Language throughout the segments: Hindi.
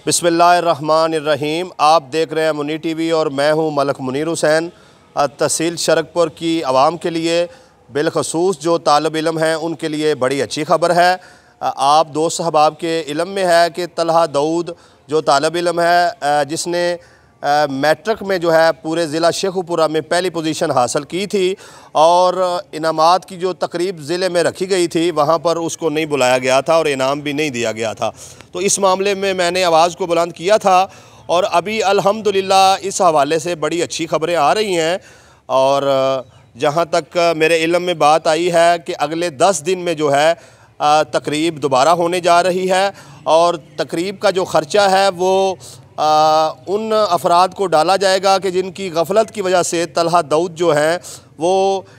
बिस्मिल्लाहिर्रहमानिर्रहीम। आप देख रहे हैं मुनी टीवी और मैं हूं मलक मुनीर हुसैन। तहसील शरकपुर की आवाम के लिए बिलखसूस जो तालिबेल्म हैं उनके लिए बड़ी अच्छी खबर है। आप दोस्त अहबाब के इल्म में है कि तलहा दाऊद जो तालिबेल्म है जिसने मैट्रिक में जो है पूरे ज़िला शेखुपुरा में पहली पोजीशन हासिल की थी और इनामात की जो तकरीब ज़िले में रखी गई थी वहाँ पर उसको नहीं बुलाया गया था और इनाम भी नहीं दिया गया था। तो इस मामले में मैंने आवाज़ को बुलंद किया था और अभी अल्हम्दुलिल्लाह इस हवाले से बड़ी अच्छी खबरें आ रही हैं। और जहाँ तक मेरे इल्म में बात आई है कि अगले 10 दिन में जो है तकरीब दोबारा होने जा रही है और तकरीब का जो ख़र्चा है वो उन अफराद को डाला जाएगा कि जिनकी गफलत की वजह से तलहा दाऊद जो हैं वो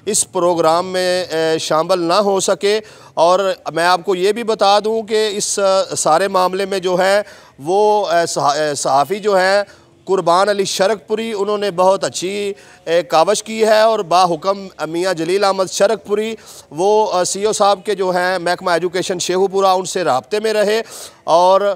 इस प्रोग्राम में शामिल ना हो सके। और मैं आपको ये भी बता दूं कि इस सारे मामले में जो है वो सहाफ़ी जो हैं कुर्बान अली शरकपुरी उन्होंने बहुत अच्छी कावश की है और बाहुक्म मियाँ जलील अहमद शरकपुरी वो CO साहब के जो हैं महकमा एजुकेशन शेखुपुरा उनसे राब्ते में रहे और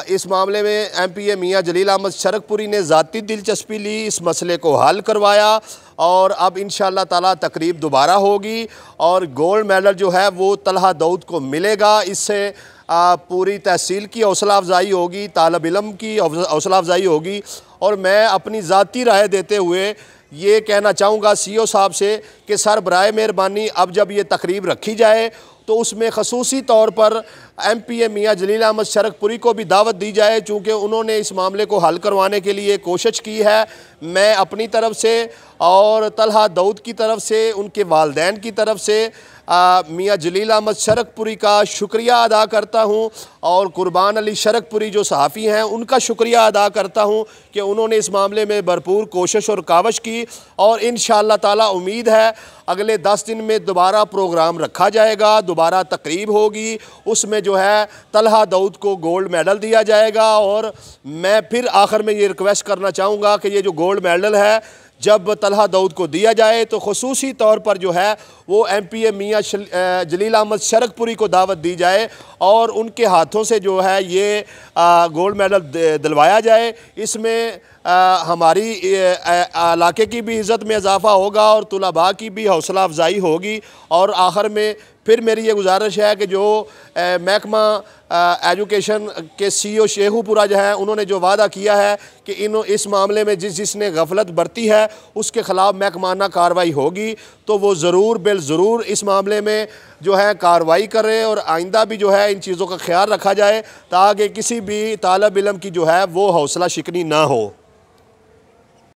इस मामले में MPA मियाँ जलील अहमद शरकपुरी ने ज़ाती दिलचस्पी ली, इस मसले को हल करवाया और अब इंशाअल्लाह ताला तकरीब दोबारा होगी और गोल्ड मेडल जो है वो तलहा दाऊद को मिलेगा। इससे पूरी तहसील की हौसला अफजाई होगी, तालिबेल्म की हौसला अफजाई होगी। और मैं अपनी ज़ाती राय देते हुए ये कहना चाहूँगा CO साहब से कि सर बराए मेहरबानी अब जब ये तकरीब रखी जाए तो उसमें खसूसी तौर पर MPA मियाँ जलील अहमद शरकपुरी को भी दावत दी जाए, चूँकि उन्होंने इस मामले को हल करवाने के लिए कोशिश की है। मैं अपनी तरफ से और तलहा दाऊद की तरफ से, उनके वालदैन की तरफ से मियाँ जलील अहमद शरकपुरी का शुक्रिया अदा करता हूँ और कुर्बान अली शरकपुरी जो सहाफ़ी हैं उनका शुक्रिया अदा करता हूँ कि उन्होंने इस मामले में भरपूर कोशिश और कावश की। और इंशाअल्लाह ताला उम्मीद है अगले 10 दिन में दोबारा प्रोग्राम रखा जाएगा, दोबारा तकरीब होगी, उसमें जो है तलहा दाऊद को गोल्ड मेडल दिया जाएगा। और मैं फिर आखिर में ये रिक्वेस्ट करना चाहूँगा कि ये जो गोल्ड मेडल है जब तलहा दाऊद को दिया जाए तो ख़ुसूसी तौर पर जो है वो MPA मियाँ जलील अहमद शरकपुरी को दावत दी जाए और उनके हाथों से जो है ये गोल्ड मेडल दिलवाया जाए। इसमें हमारी इलाके की भी इज़्ज़त में इजाफ़ा होगा और तुलबा की भी हौसला अफजाई होगी। और आखिर में फिर मेरी ये गुजारिश है कि जो महकमा एजुकेशन के CO शेखुपुरा जो है उन्होंने जो वादा किया है कि इस मामले में जिसने गफलत बरती है उसके ख़िलाफ़ महकमाना कार्रवाई होगी, तो वो ज़रूर ज़रूर इस मामले में जो है कार्रवाई करें और आइंदा भी जो है इन चीज़ों का ख्याल रखा जाए ताकि किसी भी तालिबेल्म की जो है वो हौसला शिकनी ना हो।